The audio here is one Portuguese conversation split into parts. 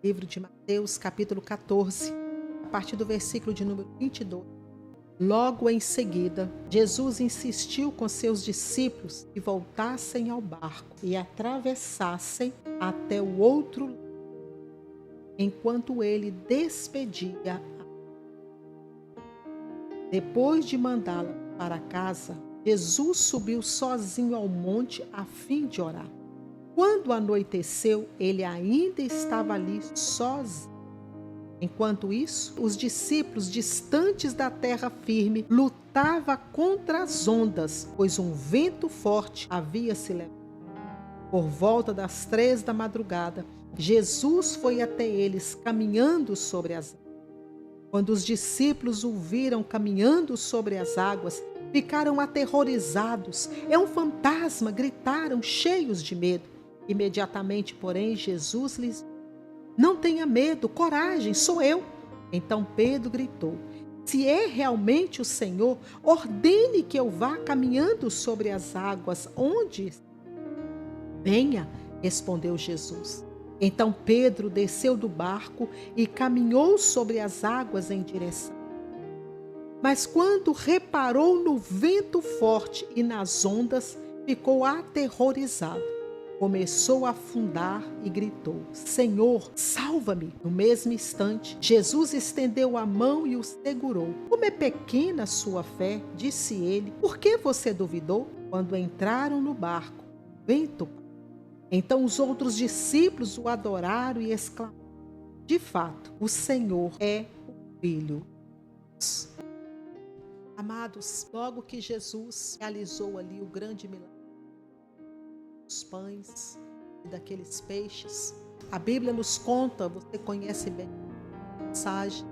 Livro de Mateus, capítulo 14, a partir do versículo de número 22. Logo em seguida, Jesus insistiu com seus discípulos que voltassem ao barco e atravessassem até o outro lado, enquanto ele despedia. Depois de mandá-la para casa, Jesus subiu sozinho ao monte a fim de orar. Quando anoiteceu, ele ainda estava ali sozinho. Enquanto isso, os discípulos, distantes da terra firme, lutavam contra as ondas, pois um vento forte havia se levantado. Por volta das 3 da madrugada, Jesus foi até eles, caminhando sobre as águas. Quando os discípulos o viram caminhando sobre as águas, ficaram aterrorizados. É um fantasma! Gritaram, cheios de medo. Imediatamente, porém, Jesus lhes disse: não tenha medo, coragem, sou eu. Então Pedro gritou: se é realmente o Senhor, ordene que eu vá caminhando sobre as águas. Onde? Venha, respondeu Jesus. Então Pedro desceu do barco e caminhou sobre as águas em direção. Mas quando reparou no vento forte e nas ondas, ficou aterrorizado. Começou a afundar e gritou: Senhor, salva-me! No mesmo instante, Jesus estendeu a mão e o segurou. Como é pequena a sua fé, disse ele. Por que você duvidou? Quando entraram no barco, o vento parou. Então os outros discípulos o adoraram e exclamaram: de fato, o Senhor é o Filho de Deus. Amados, logo que Jesus realizou ali o grande milagre dos pães e daqueles peixes, a Bíblia nos conta, você conhece bem a passagem,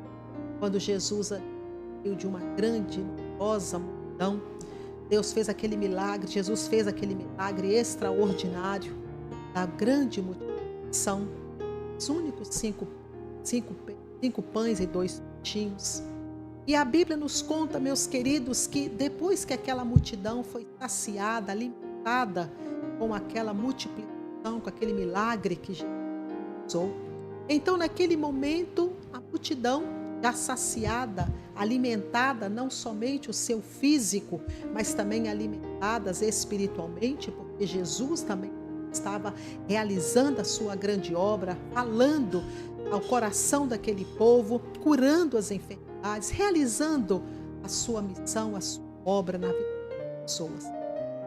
quando Jesus veio de uma grande, numerosa multidão, Deus fez aquele milagre, Jesus fez aquele milagre extraordinário da grande multidão. São os únicos cinco pães e 2 peixinhos. E a Bíblia nos conta, meus queridos, que depois que aquela multidão foi saciada, alimentada com aquela multiplicação, com aquele milagre que Jesus usou, então naquele momento a multidão já saciada, alimentada, não somente o seu físico, mas também alimentadas espiritualmente, porque Jesus também estava realizando a sua grande obra, falando ao coração daquele povo, curando as enfermidades, realizando a sua missão, a sua obra na vida das pessoas.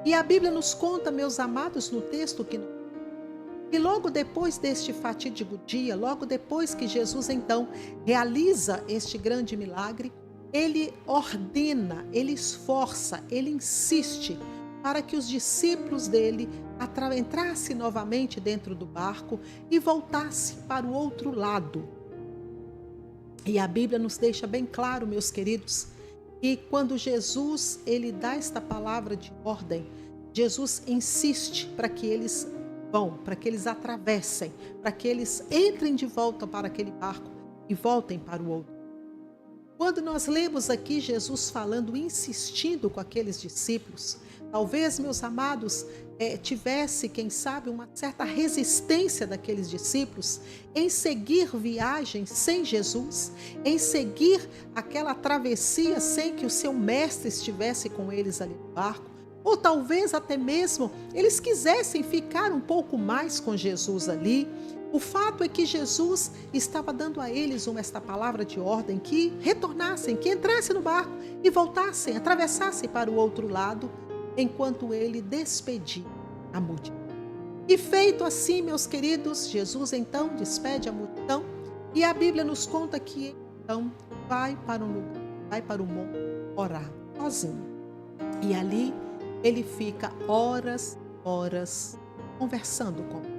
E a Bíblia nos conta, meus amados, no texto que logo depois deste fatídico dia, logo depois que Jesus então realiza este grande milagre, ele ordena, ele esforça, ele insiste para que os discípulos dele entrassem novamente dentro do barco e voltassem para o outro lado. E a Bíblia nos deixa bem claro, meus queridos, que quando Jesus ele dá esta palavra de ordem, Jesus insiste para que eles vão, para que eles atravessem, para que eles entrem de volta para aquele barco e voltem para o outro. Quando nós lemos aqui Jesus falando, insistindo com aqueles discípulos, talvez, meus amados, tivesse, quem sabe, uma certa resistência daqueles discípulos em seguir viagem sem Jesus, em seguir aquela travessia sem que o seu mestre estivesse com eles ali no barco, ou talvez até mesmo eles quisessem ficar um pouco mais com Jesus ali. O fato é que Jesus estava dando a eles esta palavra de ordem, que retornassem, que entrassem no barco e voltassem, atravessassem para o outro lado, enquanto ele despedia a multidão. E feito assim, meus queridos, Jesus então despede a multidão e a Bíblia nos conta que ele então vai para um lugar, vai para o monte orar sozinho. E ali ele fica horas conversando com ele.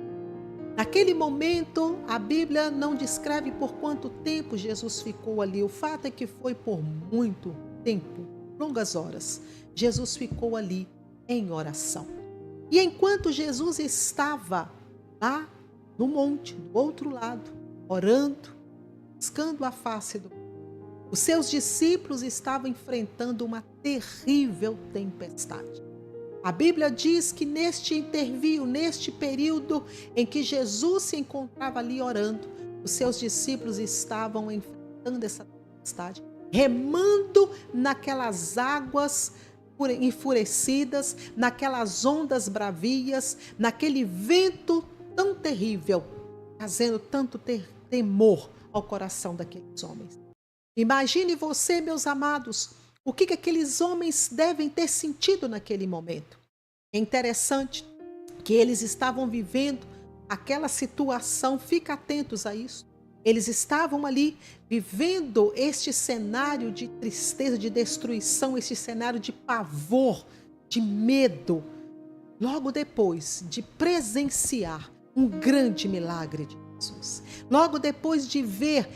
Naquele momento, a Bíblia não descreve por quanto tempo Jesus ficou ali. O fato é que foi por muito tempo, longas horas. Jesus ficou ali em oração. E enquanto Jesus estava lá no monte, do outro lado, orando, buscando a face do Pai, os seus discípulos estavam enfrentando uma terrível tempestade. A Bíblia diz que neste intervio, neste período em que Jesus se encontrava ali orando, os seus discípulos estavam enfrentando essa tempestade, remando naquelas águas enfurecidas, naquelas ondas bravias, naquele vento tão terrível, trazendo tanto temor ao coração daqueles homens. Imagine você, meus amados, o que aqueles homens devem ter sentido naquele momento. É interessante que eles estavam vivendo aquela situação, fica atentos a isso. Eles estavam ali vivendo este cenário de tristeza, de destruição, este cenário de pavor, de medo, logo depois de presenciar um grande milagre de Jesus. Logo depois de ver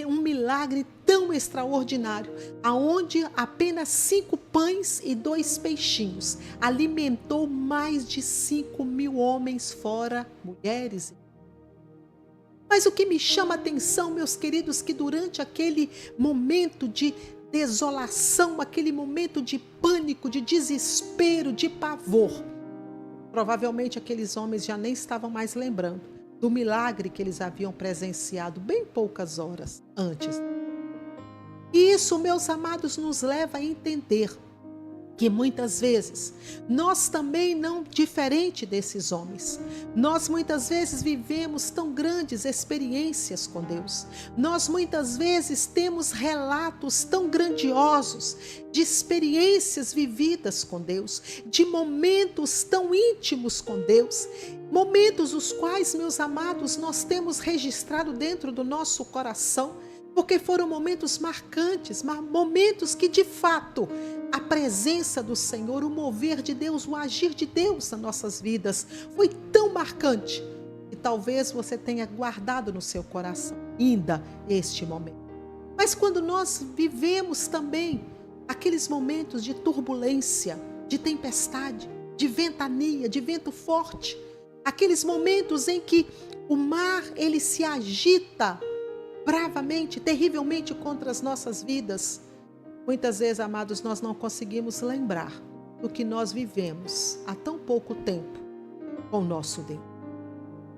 um milagre tão extraordinário, aonde apenas 5 pães e 2 peixinhos alimentou mais de 5.000 homens, fora mulheres. Mas o que me chama a atenção, meus queridos, que durante aquele momento de desolação, aquele momento de pânico, de desespero, de pavor, provavelmente aqueles homens já nem estavam mais lembrando do milagre que eles haviam presenciado bem poucas horas antes. E isso, meus amados, nos leva a entender que muitas vezes nós também não diferente desses homens. Nós muitas vezes vivemos tão grandes experiências com Deus. Nós muitas vezes temos relatos tão grandiosos de experiências vividas com Deus, de momentos tão íntimos com Deus, momentos os quais, meus amados, nós temos registrado dentro do nosso coração, porque foram momentos marcantes, momentos que de fato a presença do Senhor, o mover de Deus, o agir de Deus nas nossas vidas foi tão marcante que talvez você tenha guardado no seu coração ainda este momento. Mas quando nós vivemos também aqueles momentos de turbulência, de tempestade, de ventania, de vento forte, aqueles momentos em que o mar ele se agita bravamente, terrivelmente contra as nossas vidas. Muitas vezes, amados, nós não conseguimos lembrar do que nós vivemos há tão pouco tempo com o nosso Deus.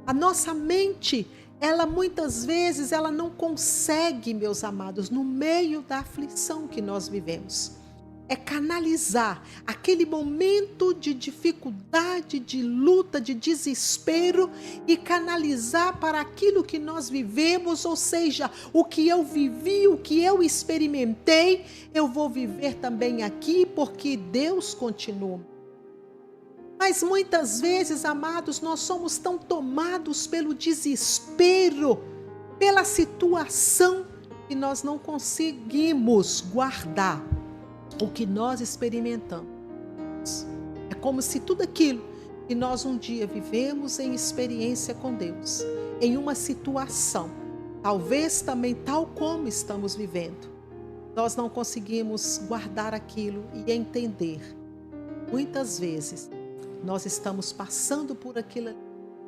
A nossa mente, ela muitas vezes, ela não consegue, meus amados, no meio da aflição que nós vivemos, canalizar aquele momento de dificuldade, de luta, de desespero e canalizar para aquilo que nós vivemos, ou seja, o que eu vivi, o que eu experimentei, eu vou viver também aqui porque Deus continua. Mas muitas vezes, amados, nós somos tão tomados pelo desespero, pela situação, que nós não conseguimos guardar o que nós experimentamos. É como se tudo aquilo que nós um dia vivemos em experiência com Deus, em uma situação, talvez também tal como estamos vivendo, nós não conseguimos guardar aquilo e entender. Muitas vezes nós estamos passando por aquilo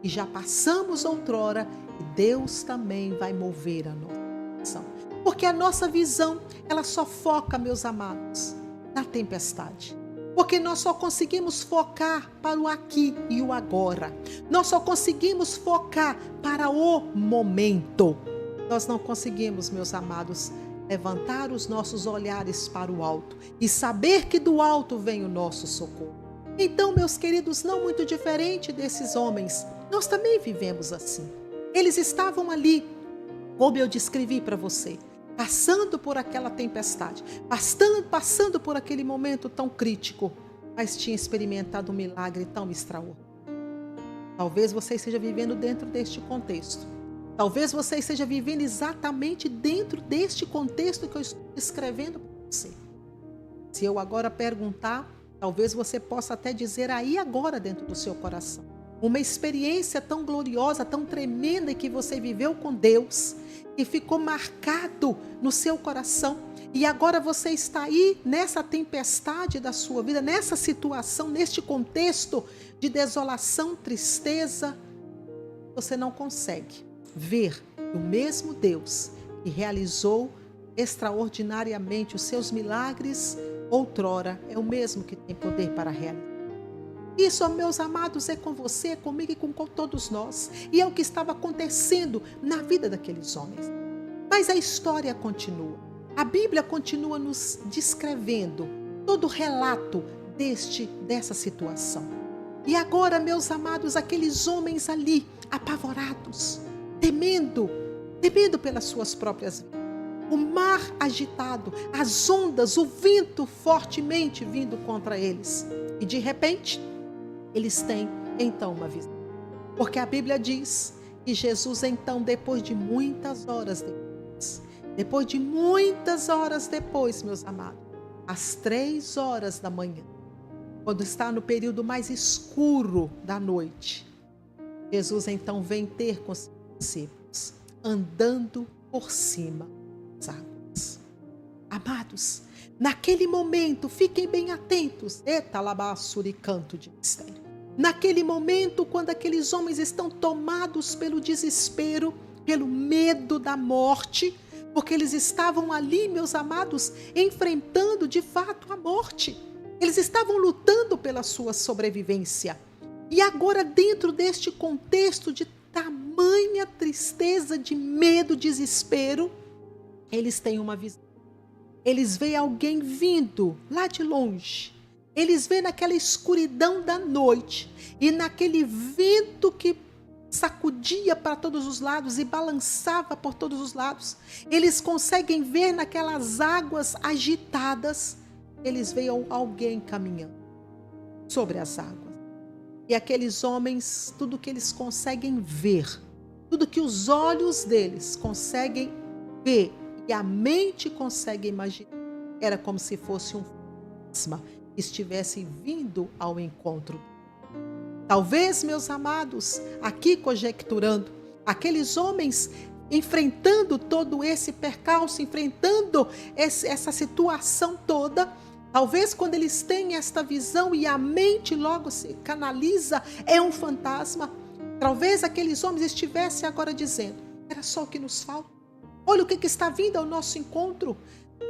e já passamos outrora, e Deus também vai mover a nossa ação. Porque a nossa visão, ela só foca, meus amados, na tempestade. Porque nós só conseguimos focar para o aqui e o agora. Nós só conseguimos focar para o momento. Nós não conseguimos, meus amados, levantar os nossos olhares para o alto e saber que do alto vem o nosso socorro. Então, meus queridos, não muito diferente desses homens, nós também vivemos assim. Eles estavam ali, como eu descrevi para você, passando por aquela tempestade, passando por aquele momento tão crítico, mas tinha experimentado um milagre tão extraordinário. Talvez você esteja vivendo dentro deste contexto. Talvez você esteja vivendo exatamente dentro deste contexto que eu estou escrevendo para você. Se eu agora perguntar, talvez você possa até dizer aí agora dentro do seu coração. Uma experiência tão gloriosa, tão tremenda que você viveu com Deus, e ficou marcado no seu coração, e agora você está aí nessa tempestade da sua vida, nessa situação, neste contexto de desolação, tristeza, você não consegue ver o mesmo Deus que realizou extraordinariamente os seus milagres outrora, é o mesmo que tem poder para realizar. Isso, ó, meus amados, é com você, é comigo e com todos nós. E é o que estava acontecendo na vida daqueles homens. Mas a história continua. A Bíblia continua nos descrevendo todo o relato dessa situação. E agora, meus amados, aqueles homens ali, apavorados, temendo pelas suas próprias vidas. O mar agitado, as ondas, o vento fortemente vindo contra eles. E de repente, eles têm então uma visão. Porque a Bíblia diz que Jesus então, depois de muitas horas depois, meus amados, às 3 horas da manhã, quando está no período mais escuro da noite, Jesus então vem ter com seus discípulos, andando por cima das águas. Amados, naquele momento, fiquem bem atentos, canto de mistério. Naquele momento, quando aqueles homens estão tomados pelo desespero, pelo medo da morte, porque eles estavam ali, meus amados, enfrentando de fato a morte. Eles estavam lutando pela sua sobrevivência. E agora, dentro deste contexto de tamanha tristeza, de medo, desespero, eles têm uma visão. Eles veem alguém vindo lá de longe. Eles veem naquela escuridão da noite e naquele vento que sacudia para todos os lados e balançava por todos os lados. Eles conseguem ver naquelas águas agitadas, eles veem alguém caminhando sobre as águas. E aqueles homens, tudo que eles conseguem ver, tudo que os olhos deles conseguem ver e a mente consegue imaginar, era como se fosse um fantasma que estivesse vindo ao encontro. Talvez, meus amados, aqui conjecturando, aqueles homens enfrentando todo esse percalço, enfrentando essa situação toda, talvez quando eles têm esta visão e a mente logo se canaliza, é um fantasma. Talvez aqueles homens estivessem agora dizendo, era só o que nos falta. Olha o que está vindo ao nosso encontro.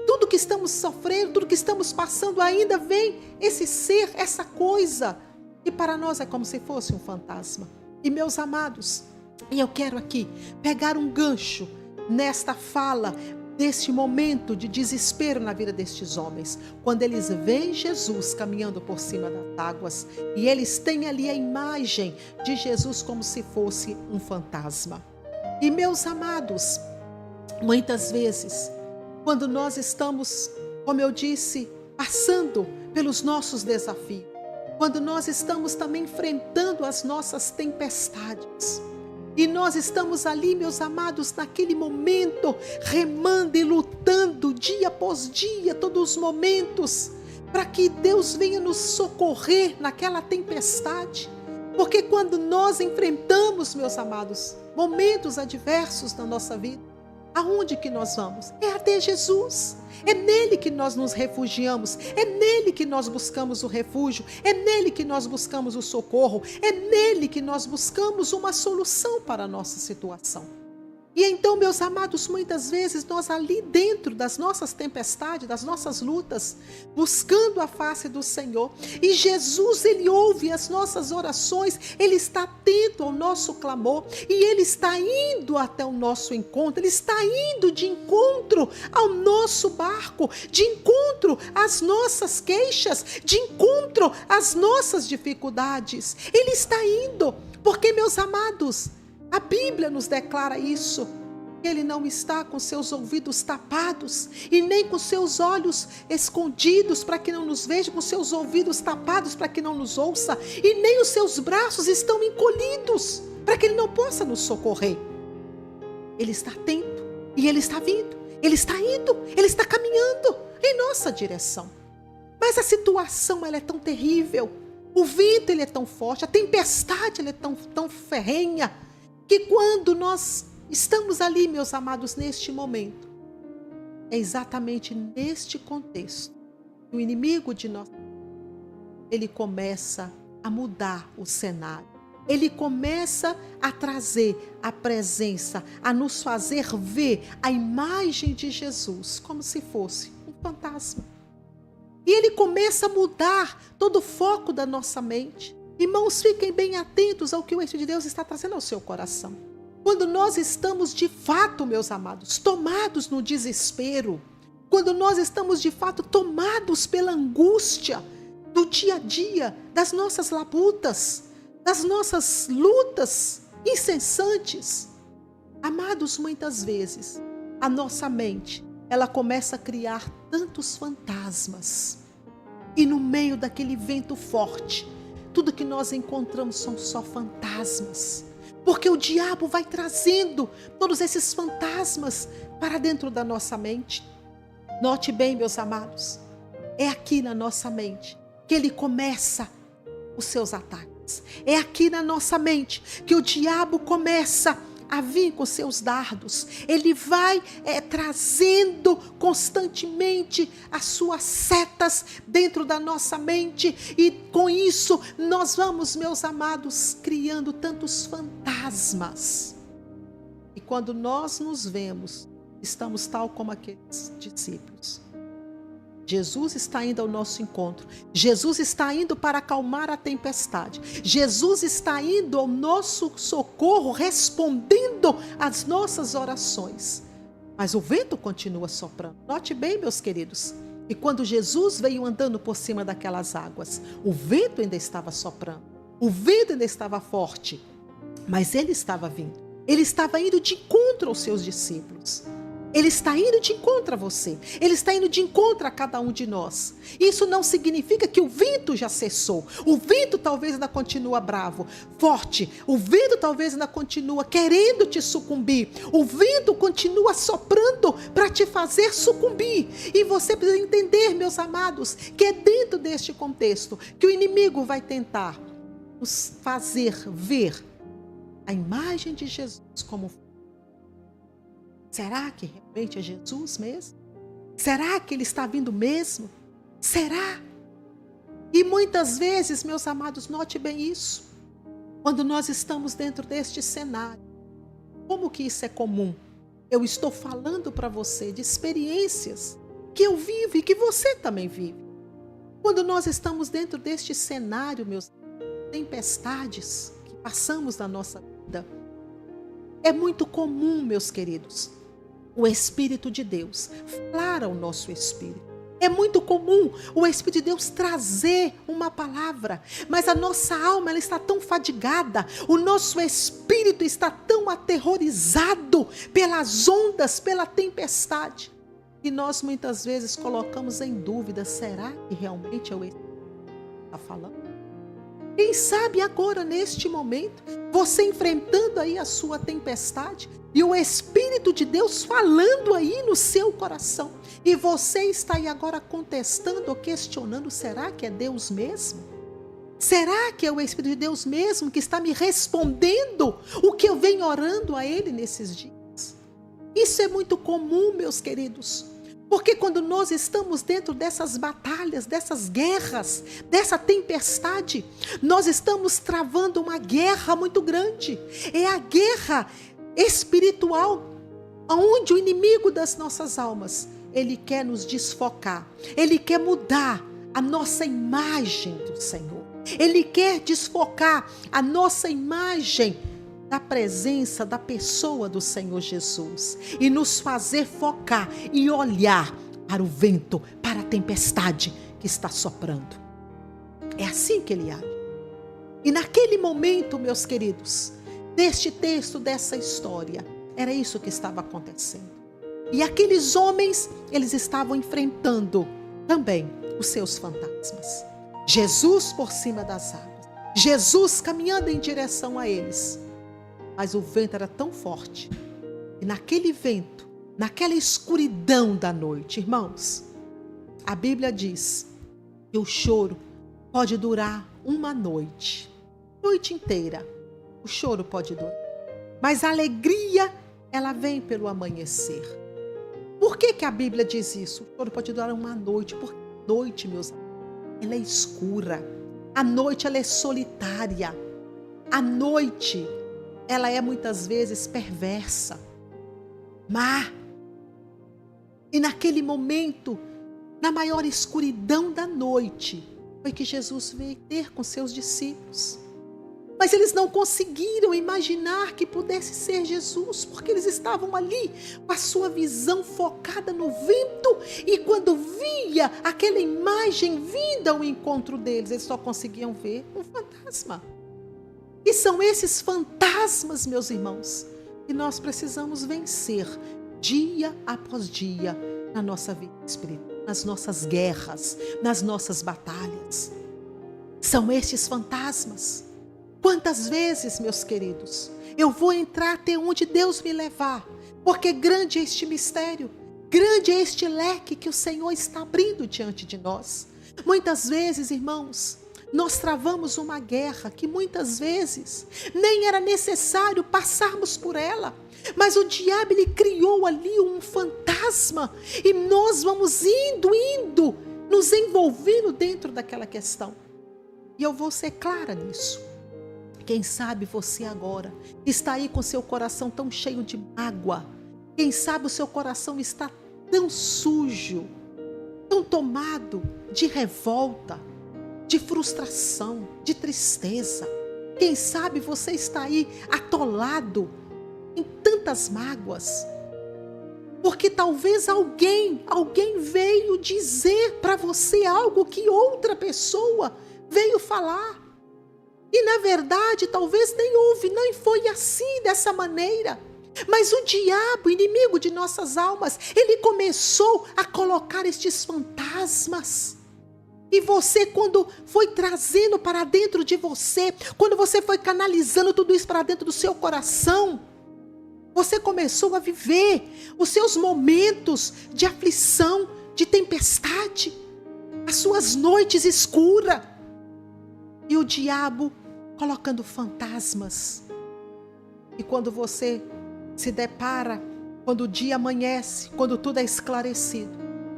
Tudo que estamos sofrendo, tudo que estamos passando, ainda vem esse ser, essa coisa. E para nós é como se fosse um fantasma. E meus amados, e eu quero aqui pegar um gancho nesta fala, deste momento de desespero na vida destes homens. Quando eles veem Jesus caminhando por cima das águas, e eles têm ali a imagem de Jesus como se fosse um fantasma. E meus amados, muitas vezes, quando nós estamos, como eu disse, passando pelos nossos desafios, quando nós estamos também enfrentando as nossas tempestades, e nós estamos ali, meus amados, naquele momento, remando e lutando dia após dia, todos os momentos, para que Deus venha nos socorrer naquela tempestade. Porque quando nós enfrentamos, meus amados, momentos adversos na nossa vida, aonde que nós vamos? É até Jesus. É nele que nós nos refugiamos, é nele que nós buscamos o refúgio, é nele que nós buscamos o socorro, é nele que nós buscamos uma solução para a nossa situação. E então, meus amados, muitas vezes nós ali dentro das nossas tempestades, das nossas lutas, buscando a face do Senhor, e Jesus, ele ouve as nossas orações, ele está atento ao nosso clamor, e ele está indo até o nosso encontro, ele está indo de encontro ao nosso barco, de encontro às nossas queixas, de encontro às nossas dificuldades. Ele está indo, porque, meus amados, a Bíblia nos declara isso. Ele não está com seus ouvidos tapados e nem com seus olhos escondidos para que não nos veja, com seus ouvidos tapados para que não nos ouça, e nem os seus braços estão encolhidos para que ele não possa nos socorrer. Ele está atento e ele está vindo, ele está indo, ele está caminhando em nossa direção. Mas a situação, ela é tão terrível, o vento, ele é tão forte, a tempestade, ela é tão ferrenha, que quando nós estamos ali, meus amados, neste momento, é exatamente neste contexto que o inimigo de nós, ele começa a mudar o cenário. Ele começa a trazer a presença, a nos fazer ver a imagem de Jesus como se fosse um fantasma. E ele começa a mudar todo o foco da nossa mente. Irmãos, fiquem bem atentos ao que o Espírito de Deus está trazendo ao seu coração. Quando nós estamos de fato, meus amados, tomados no desespero, quando nós estamos de fato tomados pela angústia do dia a dia, das nossas labutas, das nossas lutas incessantes, amados, muitas vezes a nossa mente, ela começa a criar tantos fantasmas. E no meio daquele vento forte, tudo que nós encontramos são só fantasmas. Porque o diabo vai trazendo todos esses fantasmas para dentro da nossa mente. Note bem, meus amados, é aqui na nossa mente que ele começa os seus ataques. É aqui na nossa mente que o diabo começa a vir com seus dardos. Ele vai trazendo constantemente as suas setas dentro da nossa mente, e com isso nós vamos, meus amados, criando tantos fantasmas. E quando nós nos vemos, estamos tal como aqueles discípulos. Jesus está indo ao nosso encontro. Jesus está indo para acalmar a tempestade. Jesus está indo ao nosso socorro, respondendo às nossas orações. Mas o vento continua soprando. Note bem, meus queridos. E quando Jesus veio andando por cima daquelas águas, o vento ainda estava soprando. O vento ainda estava forte. Mas ele estava vindo. Ele estava indo de encontro aos seus discípulos. Ele está indo de encontro a você. Ele está indo de encontro a cada um de nós. Isso não significa que o vento já cessou. O vento talvez ainda continua bravo, forte. O vento talvez ainda continua querendo te sucumbir. O vento continua soprando para te fazer sucumbir. E você precisa entender, meus amados, que é dentro deste contexto que o inimigo vai tentar nos fazer ver a imagem de Jesus como... Será que realmente é Jesus mesmo? Será que ele está vindo mesmo? Será? E muitas vezes, meus amados, note bem isso. Quando nós estamos dentro deste cenário, como que isso é comum? Eu estou falando para você de experiências que eu vivo e que você também vive. Quando nós estamos dentro deste cenário, meus tempestades que passamos na nossa vida, é muito comum, meus queridos, o Espírito de Deus falar ao nosso espírito. É muito comum o Espírito de Deus trazer uma palavra, mas a nossa alma, ela está tão fadigada, o nosso espírito está tão aterrorizado pelas ondas, pela tempestade, que nós muitas vezes colocamos em dúvida: será que realmente é o Espírito que está falando? Quem sabe agora, neste momento, você enfrentando aí a sua tempestade e o Espírito de Deus falando aí no seu coração, e você está aí agora contestando ou questionando: será que é Deus mesmo? Será que é o Espírito de Deus mesmo que está me respondendo o que eu venho orando a Ele nesses dias? Isso é muito comum, meus queridos. Porque quando nós estamos dentro dessas batalhas, dessas guerras, dessa tempestade, nós estamos travando uma guerra muito grande. É a guerra espiritual, onde o inimigo das nossas almas, ele quer nos desfocar, ele quer mudar a nossa imagem do Senhor. Ele quer desfocar a nossa imagem da presença, da pessoa do Senhor Jesus, e nos fazer focar e olhar para o vento, para a tempestade que está soprando. É assim que ele age. E naquele momento, meus queridos, deste texto, dessa história, era isso que estava acontecendo. E aqueles homens, eles estavam enfrentando também os seus fantasmas. Jesus por cima das águas, Jesus caminhando em direção a eles. Mas o vento era tão forte, e naquele vento, naquela escuridão da noite, irmãos, a Bíblia diz que o choro pode durar uma noite inteira. O choro pode durar, mas a alegria, ela vem pelo amanhecer. Por que a Bíblia diz isso? O choro pode durar uma noite, porque a noite, meus amigos, ela é escura. A noite, ela é solitária. A noite, ela é muitas vezes perversa, má. E naquele momento, na maior escuridão da noite, foi que Jesus veio ter com seus discípulos. Mas eles não conseguiram imaginar que pudesse ser Jesus, porque eles estavam ali com a sua visão focada no vento, e quando via aquela imagem vinda ao encontro deles, eles só conseguiam ver um fantasma. E são esses fantasmas, meus irmãos, que nós precisamos vencer dia após dia na nossa vida espiritual, nas nossas guerras, nas nossas batalhas. São estes fantasmas. Quantas vezes, meus queridos, eu vou entrar até onde Deus me levar, porque grande é este mistério, grande é este leque que o Senhor está abrindo diante de nós. Muitas vezes, irmãos, nós travamos uma guerra que muitas vezes nem era necessário passarmos por ela, mas o diabo ele criou ali um fantasma e nós vamos indo, nos envolvendo dentro daquela questão. E eu vou ser clara nisso. Quem sabe você agora está aí com seu coração tão cheio de mágoa. Quem sabe o seu coração está tão sujo, tão tomado de revolta, de frustração, de tristeza. Quem sabe você está aí atolado em tantas mágoas. Porque talvez alguém veio dizer para você algo que outra pessoa veio falar. E na verdade, talvez nem foi assim, dessa maneira. Mas o diabo, inimigo de nossas almas, ele começou a colocar estes fantasmas. E você, quando foi trazendo para dentro de você, quando você foi canalizando tudo isso para dentro do seu coração, você começou a viver os seus momentos de aflição, de tempestade, as suas noites escuras. E o diabo colocando fantasmas. E quando você se depara, quando o dia amanhece, quando tudo é esclarecido,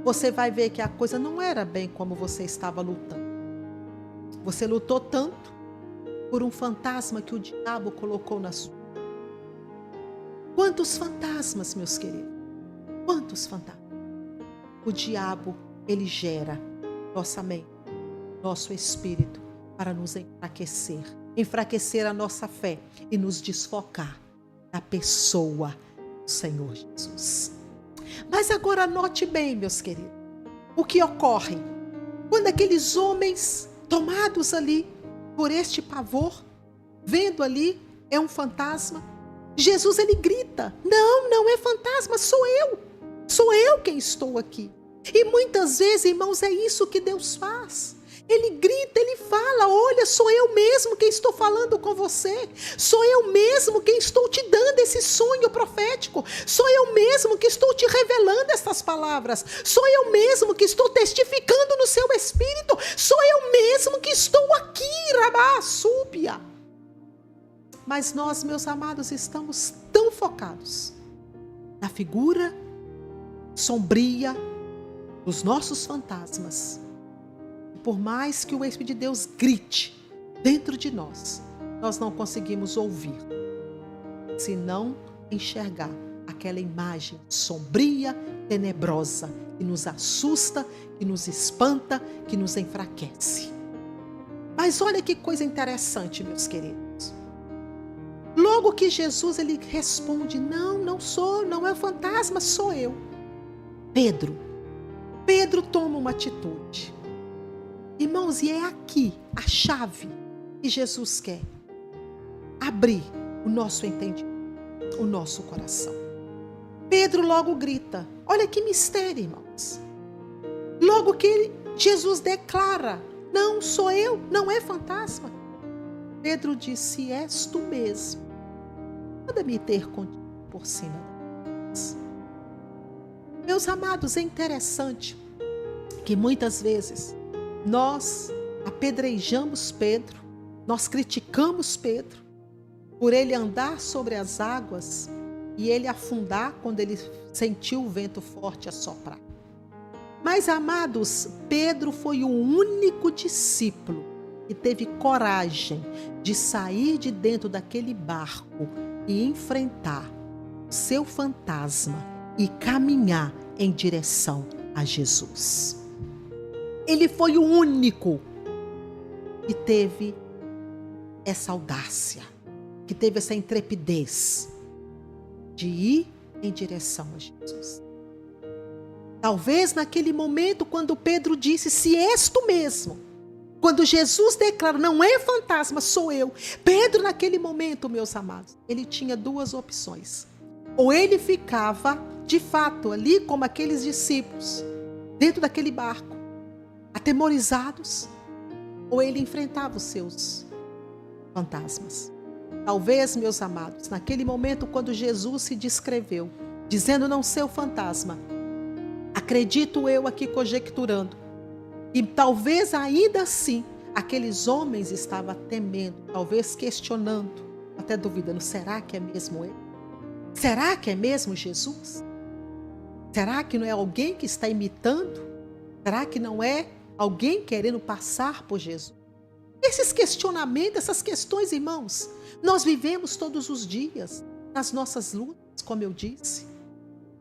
você vai ver que a coisa não era bem como você estava lutando. Você lutou tanto por um fantasma que o diabo colocou na sua. Quantos fantasmas, meus queridos? Quantos fantasmas? O diabo, ele gera nossa mente, nosso espírito, para nos enfraquecer a nossa fé e nos desfocar da pessoa do Senhor Jesus. Mas agora note bem, meus queridos, o que ocorre quando aqueles homens tomados ali por este pavor, vendo ali, é um fantasma, Jesus ele grita, não é fantasma, sou eu quem estou aqui. E muitas vezes, irmãos, é isso que Deus faz. Ele grita, ele fala, olha, sou eu mesmo quem estou falando com você. Sou eu mesmo quem estou te dando esse sonho profético. Sou eu mesmo que estou te revelando essas palavras. Sou eu mesmo que estou testificando no seu espírito. Sou eu mesmo que estou aqui, Rabá, súbia. Mas nós, meus amados, estamos tão focados na figura sombria dos nossos fantasmas. Por mais que o Espírito de Deus grite dentro de nós, nós não conseguimos ouvir, senão enxergar aquela imagem sombria, tenebrosa, que nos assusta, que nos espanta, que nos enfraquece. Mas olha que coisa interessante, meus queridos. Logo que Jesus ele responde, não é fantasma, sou eu. Pedro toma uma atitude. Irmãos, e é aqui a chave que Jesus quer abrir o nosso entendimento, o nosso coração. Pedro logo grita, olha que mistério, irmãos. Logo que Jesus declara, não sou eu, não é fantasma. Pedro disse, és tu mesmo, manda me ter contigo por cima da cruz. Meus amados, é interessante que muitas vezes nós apedrejamos Pedro, nós criticamos Pedro por ele andar sobre as águas e ele afundar quando ele sentiu o vento forte assoprar. Mas, amados, Pedro foi o único discípulo que teve coragem de sair de dentro daquele barco e enfrentar o seu fantasma e caminhar em direção a Jesus. Ele foi o único que teve essa audácia, que teve essa intrepidez de ir em direção a Jesus. Talvez naquele momento, quando Pedro disse, se és tu mesmo, quando Jesus declara, não é fantasma, sou eu. Pedro, naquele momento, meus amados, ele tinha duas opções. Ou ele ficava, de fato, ali como aqueles discípulos, dentro daquele barco, atemorizados, ou ele enfrentava os seus fantasmas. Talvez, meus amados, naquele momento, quando Jesus se descreveu, dizendo não ser o fantasma, acredito eu aqui conjecturando, e talvez ainda assim, aqueles homens estavam temendo, talvez questionando, até duvidando, será que é mesmo ele? Será que é mesmo Jesus? Será que não é alguém que está imitando? Será que não é alguém querendo passar por Jesus? Esses questionamentos, essas questões, irmãos, nós vivemos todos os dias, nas nossas lutas, como eu disse.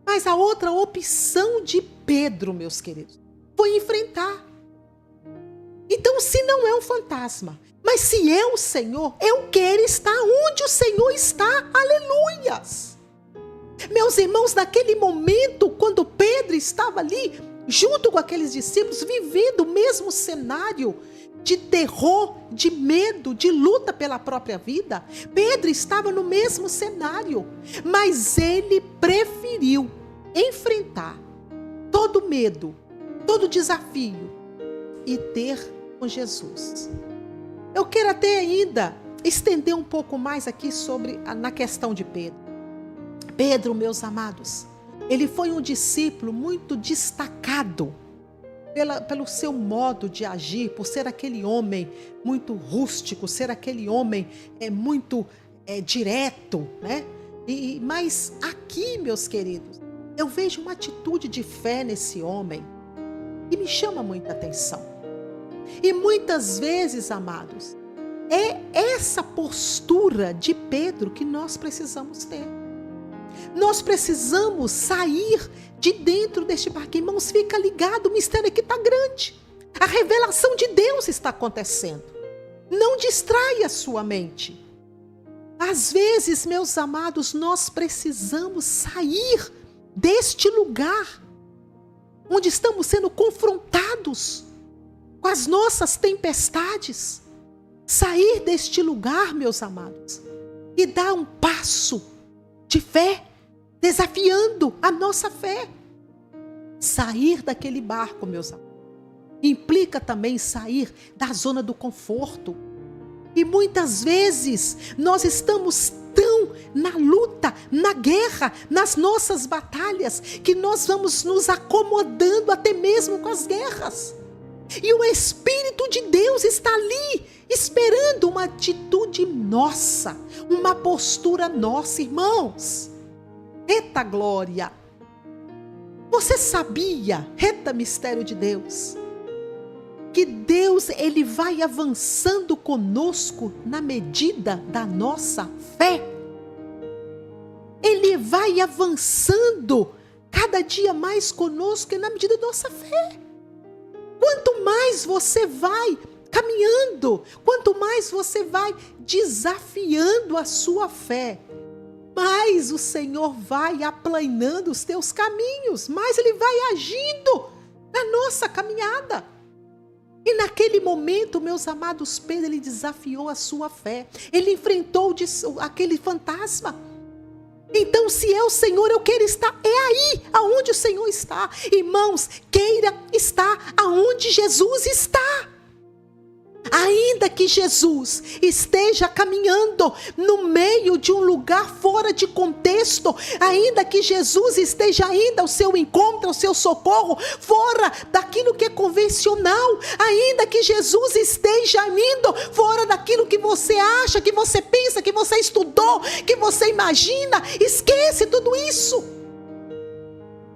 Mas a outra opção de Pedro, meus queridos, foi enfrentar. Então, se não é um fantasma, mas se é o Senhor, eu quero estar onde o Senhor está. Aleluias! Meus irmãos, naquele momento, quando Pedro estava ali, junto com aqueles discípulos, vivendo o mesmo cenário de terror, de medo, de luta pela própria vida, Pedro estava no mesmo cenário, mas ele preferiu enfrentar todo medo, todo desafio e ter com Jesus. Eu quero até ainda estender um pouco mais aqui na questão de Pedro. Pedro, meus amados, ele foi um discípulo muito destacado pelo seu modo de agir, por ser aquele homem muito rústico, ser aquele homem muito direto, né? Mas aqui, meus queridos, eu vejo uma atitude de fé nesse homem que me chama muita atenção. E muitas vezes, amados, é essa postura de Pedro que nós precisamos ter. Nós precisamos sair de dentro deste barco. Irmãos, fica ligado, o mistério aqui está grande. A revelação de Deus está acontecendo. Não distraia a sua mente. Às vezes, meus amados, nós precisamos sair deste lugar onde estamos sendo confrontados com as nossas tempestades. Sair deste lugar, meus amados, e dar um passo de fé, desafiando a nossa fé. Sair daquele barco, meus amados, implica também sair da zona do conforto. E muitas vezes nós estamos tão na luta, na guerra, nas nossas batalhas, que nós vamos nos acomodando até mesmo com as guerras. E o Espírito de Deus está ali, esperando uma atitude nossa, uma postura nossa, irmãos. Eita glória! Você sabia, eita mistério de Deus, que Deus, Ele vai avançando conosco na medida da nossa fé? Ele vai avançando cada dia mais conosco na medida da nossa fé. Quanto mais você vai caminhando, quanto mais você vai desafiando a sua fé, mais o Senhor vai aplanando os teus caminhos, mais Ele vai agindo na nossa caminhada. E naquele momento, meus amados, Pedro, ele desafiou a sua fé. Ele enfrentou aquele fantasma. Então, se é o Senhor, eu quero estar, é aí aonde o Senhor está. Irmãos, queira estar aonde Jesus está. Ainda que Jesus esteja caminhando no meio de um lugar fora de contexto, ainda que Jesus esteja indo ao seu encontro, ao seu socorro, fora daquilo que é convencional, ainda que Jesus esteja indo fora daquilo que você acha, que você pensa, que você estudou, que você imagina, esquece tudo isso.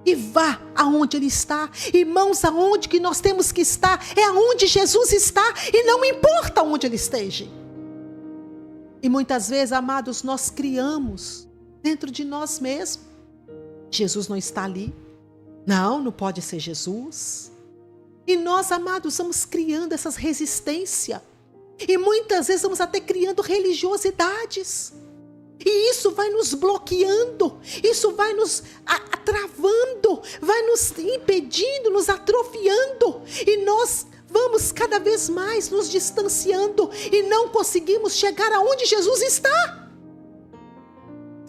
E vá aonde Ele está. Irmãos, aonde que nós temos que estar é aonde Jesus está, e não importa onde Ele esteja. E muitas vezes, amados, nós criamos dentro de nós mesmos: Jesus não está ali, não pode ser Jesus, E nós, amados, vamos criando essas resistências. E muitas vezes vamos até criando religiosidades. E isso vai nos bloqueando, isso vai nos travando, vai nos impedindo, nos atrofiando. E nós vamos cada vez mais nos distanciando e não conseguimos chegar aonde Jesus está.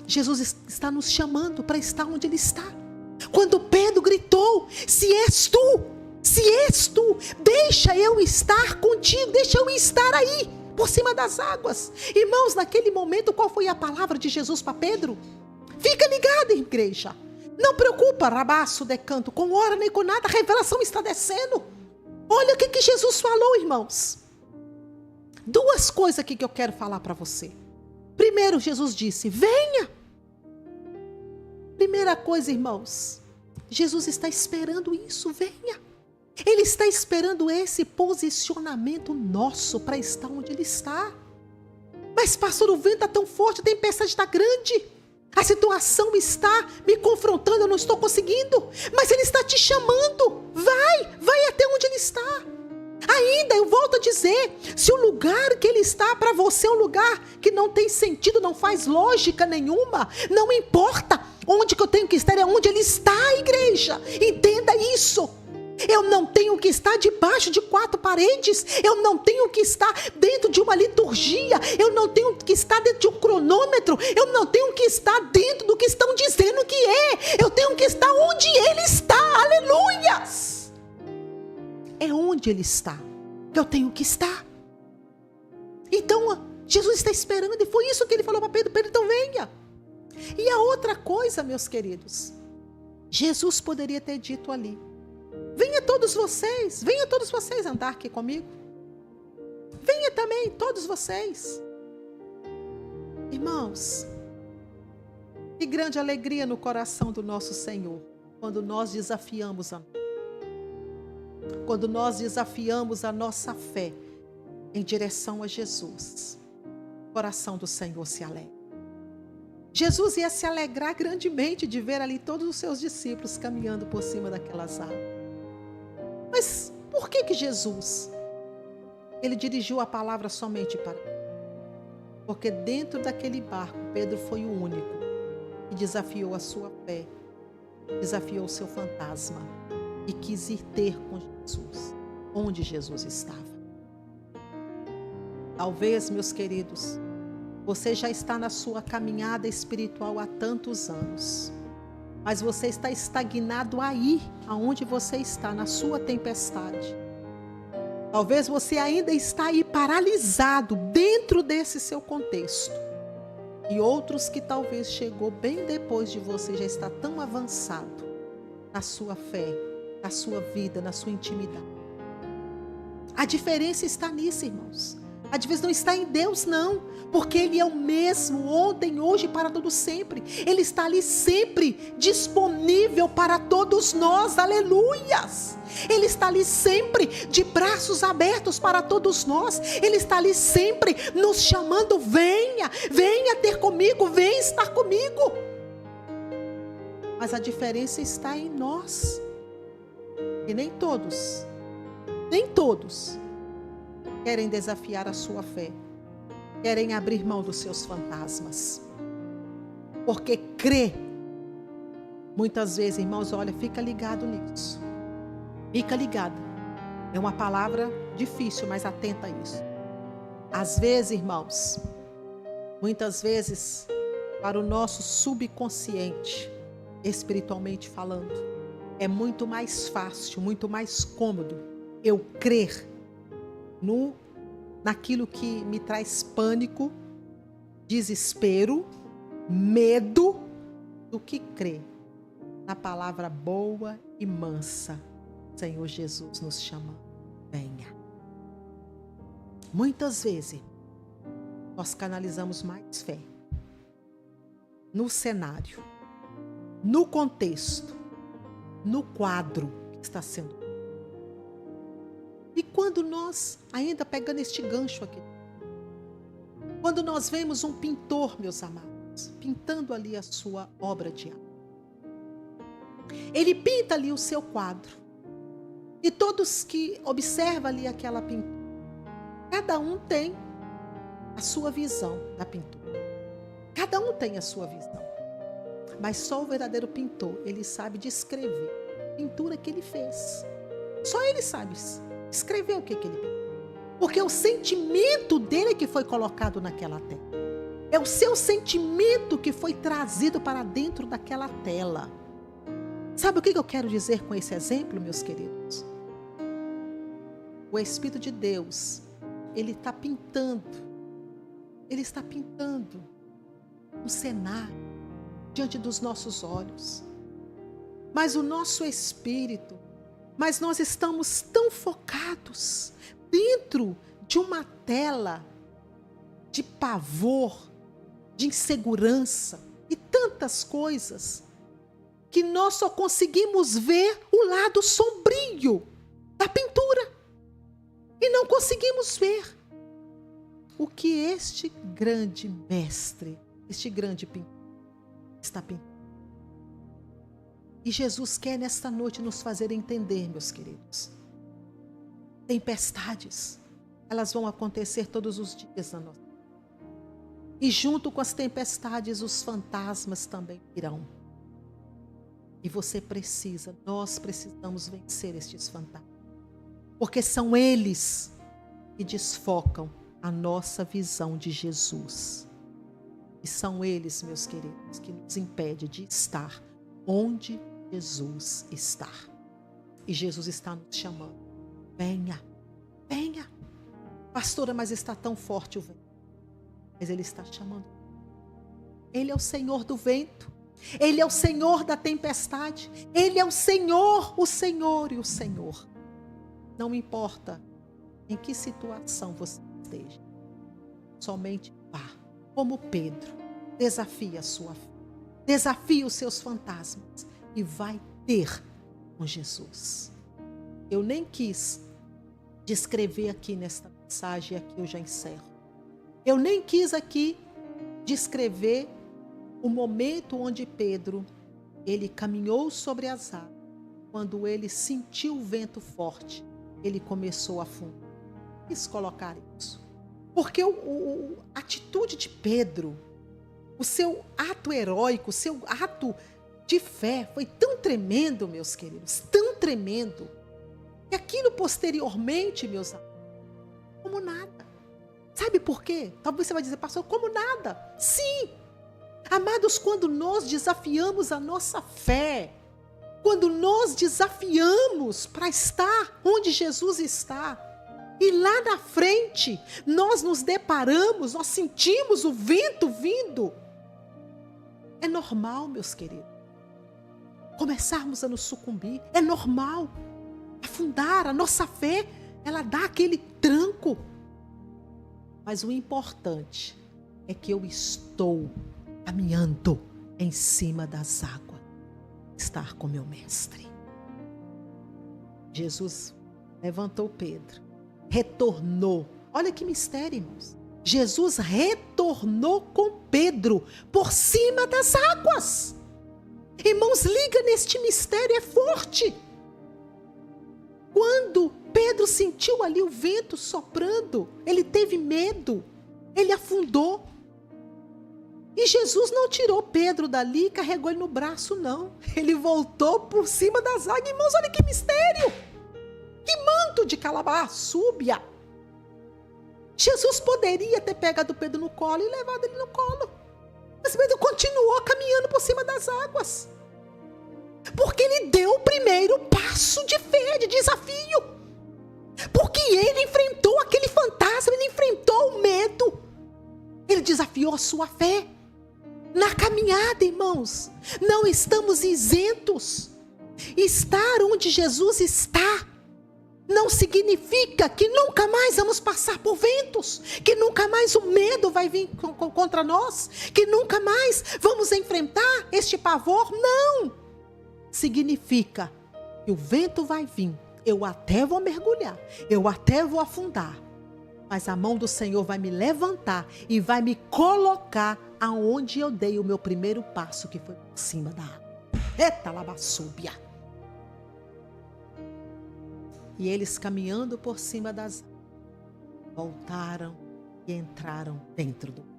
Jesus está nos chamando para estar onde Ele está. Quando Pedro gritou: se és tu, deixa eu estar contigo, deixa eu estar aí, por cima das águas. Irmãos, naquele momento, qual foi a palavra de Jesus para Pedro? Fica ligado, igreja. Não preocupa, rabaço de canto, com hora nem com nada, a revelação está descendo. Olha o que Jesus falou, irmãos. Duas coisas aqui que eu quero falar para você. Primeiro, Jesus disse: venha. Primeira coisa, irmãos, Jesus está esperando isso, venha. Ele está esperando esse posicionamento nosso para estar onde Ele está. Mas pastor, o vento está tão forte, a tempestade está grande, a situação está me confrontando, eu não estou conseguindo, mas Ele está te chamando. Vai até onde Ele está. Ainda, eu volto a dizer, se o lugar que Ele está para você é um lugar que não tem sentido, não faz lógica nenhuma, não importa onde que eu tenho que estar, é onde Ele está, igreja. Entenda isso. Eu não tenho que estar debaixo de quatro paredes, eu não tenho que estar dentro de uma liturgia, eu não tenho que estar dentro de um cronômetro, eu não tenho que estar dentro do que estão dizendo que é, eu tenho que estar onde Ele está, aleluias. É onde Ele está que eu tenho que estar. Então, Jesus está esperando, e foi isso que Ele falou para Pedro: Pedro, então venha. E a outra coisa, meus queridos, Jesus poderia ter dito ali: venha todos vocês andar aqui comigo. Venha também, todos vocês. Irmãos, que grande alegria no coração do nosso Senhor, quando nós desafiamos a nossa fé em direção a Jesus. O coração do Senhor se alegra. Jesus ia se alegrar grandemente de ver ali todos os seus discípulos caminhando por cima daquelas águas. Mas por que Jesus, Ele dirigiu a palavra somente para ele? Porque dentro daquele barco, Pedro foi o único que desafiou a sua fé, desafiou o seu fantasma e quis ir ter com Jesus, onde Jesus estava. Talvez, meus queridos, você já está na sua caminhada espiritual há tantos anos, mas você está estagnado aí, aonde você está, na sua tempestade. Talvez você ainda está aí paralisado dentro desse seu contexto. E outros que talvez chegou bem depois de você já está tão avançado na sua fé, na sua vida, na sua intimidade. A diferença está nisso, irmãos. A diferença não está em Deus, não. Porque Ele é o mesmo ontem, hoje e para todo sempre. Ele está ali sempre disponível para todos nós. Aleluias! Ele está ali sempre de braços abertos para todos nós. Ele está ali sempre nos chamando: venha, venha ter comigo, venha estar comigo. Mas a diferença está em nós. E nem todos querem desafiar a sua fé, querem abrir mão dos seus fantasmas, porque crê. Muitas vezes, irmãos, olha, fica ligado nisso, fica ligado, é uma palavra difícil, mas atenta a isso. Às vezes, irmãos, muitas vezes, para o nosso subconsciente, espiritualmente falando, é muito mais fácil, muito mais cômodo eu crer naquilo que me traz pânico, desespero, medo, do que crer na palavra boa e mansa. Senhor Jesus nos chama: venha. Muitas vezes nós canalizamos mais fé no cenário, no contexto, no quadro que está sendo. E quando nós, ainda pegando este gancho aqui, quando nós vemos um pintor, meus amados, pintando ali a sua obra de arte, ele pinta ali o seu quadro, E todos que observam ali aquela pintura, cada um tem a sua visão da pintura. Cada um tem a sua visão. Mas só o verdadeiro pintor, ele sabe descrever a pintura que ele fez. Só ele sabe escrever o que ele fez. Porque o sentimento dele que foi colocado naquela tela. É o seu sentimento que foi trazido para dentro daquela tela. Sabe o que eu quero dizer com esse exemplo, meus queridos? O Espírito de Deus, ele está pintando um cenário diante dos nossos olhos. Mas o nosso espírito, mas nós estamos tão focados dentro de uma tela de pavor, de insegurança e tantas coisas, que nós só conseguimos ver o lado sombrio da pintura. E não conseguimos ver o que este grande mestre, este grande pintor está pintando. E Jesus quer nesta noite nos fazer entender, meus queridos. Tempestades, elas vão acontecer todos os dias na nossa vida. E junto com as tempestades, os fantasmas também virão. E nós precisamos vencer estes fantasmas. Porque são eles que desfocam a nossa visão de Jesus. E são eles, meus queridos, que nos impedem de estar onde Jesus está. E Jesus está nos chamando. Venha, venha. Pastora, mas está tão forte o vento. Mas Ele está chamando. Ele é o Senhor do vento. Ele é o Senhor da tempestade. Ele é o Senhor e o Senhor. Não importa em que situação você esteja. Somente vá. Como Pedro, desafie a sua fé. Desafie os seus fantasmas. E vai ter com Jesus. Eu nem quis descrever aqui nesta mensagem, aqui eu já encerro. Eu nem quis aqui descrever o momento onde Pedro, ele caminhou sobre as águas. Quando ele sentiu o vento forte, ele começou a afundar. Quis colocar isso. Porque a atitude de Pedro, o seu ato heróico, o seu ato de fé foi tão tremendo, meus queridos, tão tremendo, que aquilo posteriormente, meus amigos, como nada. Sabe por quê? Talvez você vai dizer, pastor, como nada? Sim! Amados, quando nós desafiamos a nossa fé, quando nós desafiamos para estar onde Jesus está, e lá na frente nós nos deparamos, nós sentimos o vento vindo, é normal, meus queridos, começarmos a nos sucumbir, é normal afundar, a nossa fé, ela dá aquele tranco. Mas o importante é que eu estou caminhando em cima das águas, estar com meu mestre. Jesus levantou Pedro, retornou. Olha que mistério, irmãos. Jesus retornou com Pedro por cima das águas. Irmãos, liga neste mistério, é forte. Quando Pedro sentiu ali o vento soprando, ele teve medo, ele afundou. E Jesus não tirou Pedro dali e carregou ele no braço, não. Ele voltou por cima das águas. Irmãos, olha que mistério. Que manto de calabaçúbia. Jesus poderia ter pegado Pedro no colo e levado ele no colo. Mas Pedro continuou caminhando por cima das águas. Porque ele deu o primeiro passo de fé, de desafio. Porque ele enfrentou aquele fantasma, ele enfrentou o medo. Ele desafiou a sua fé. Na caminhada, irmãos, não estamos isentos. Estar onde Jesus está não significa que nunca mais vamos passar por ventos, que nunca mais o medo vai vir contra nós, que nunca mais vamos enfrentar este pavor. Não! Significa que o vento vai vir, eu até vou mergulhar, eu até vou afundar, mas a mão do Senhor vai me levantar e vai me colocar aonde eu dei o meu primeiro passo, que foi por cima da água. Eita, labaçúbia! E eles, caminhando por cima das águas, voltaram e entraram dentro do mar.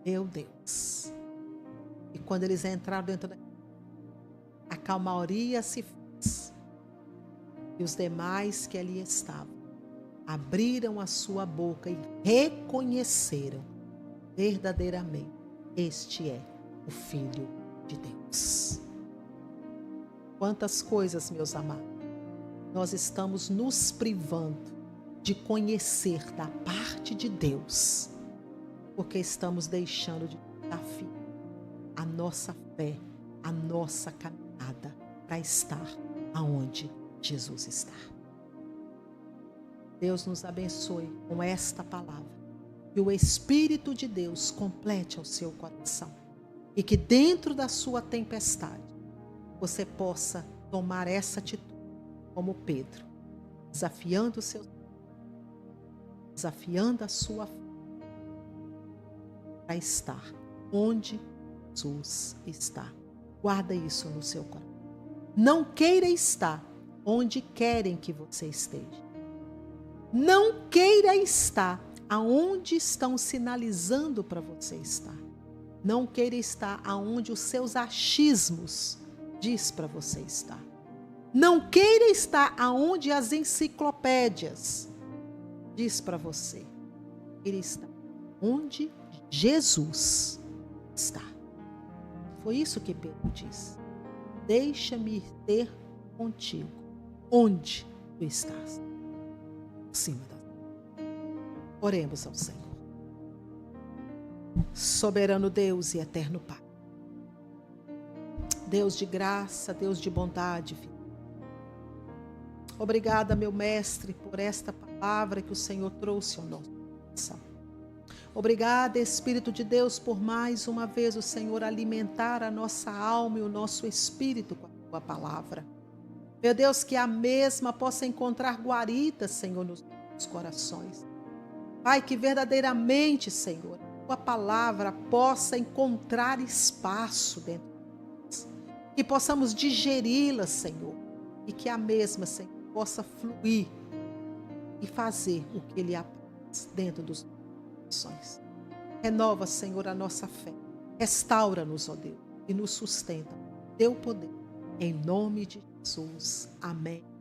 Meu Deus! E quando eles entraram dentro da a calmaria se fez. E os demais que ali estavam abriram a sua boca e reconheceram verdadeiramente: este é o Filho de Deus. Quantas coisas, meus amados, nós estamos nos privando de conhecer da parte de Deus, porque estamos deixando de desafiar a nossa fé, a nossa caminhada para estar aonde Jesus está. Deus nos abençoe com esta palavra. Que o Espírito de Deus complete ao seu coração. E que dentro da sua tempestade, você possa tomar essa atitude, como Pedro, desafiando o seu, desafiando a sua fé, para estar onde Jesus está. Guarda isso no seu coração. Não queira estar onde querem que você esteja. Não queira estar aonde estão sinalizando para você estar. Não queira estar aonde os seus achismos diz para você estar. Não queira estar aonde as enciclopédias diz para você. Queira estar onde Jesus está. Foi isso que Pedro disse. Deixa-me ter contigo. Onde tu estás? Acima da terra. Oremos ao Senhor. Soberano Deus e eterno Pai. Deus de graça, Deus de bondade. Obrigada, meu Mestre, por esta palavra que o Senhor trouxe ao nosso coração. Obrigada, Espírito de Deus, por mais uma vez o Senhor alimentar a nossa alma e o nosso espírito com a tua palavra. Meu Deus, que a mesma possa encontrar guarida, Senhor, nos nossos corações. Pai, que verdadeiramente, Senhor, a tua palavra possa encontrar espaço dentro de nós. Que possamos digeri-la, Senhor, e que a mesma, Senhor, possa fluir e fazer o que lhe apraz dentro dos nossos corações. Renova, Senhor, a nossa fé. Restaura-nos, ó Deus, e nos sustenta. Teu poder. Em nome de Jesus. Amém.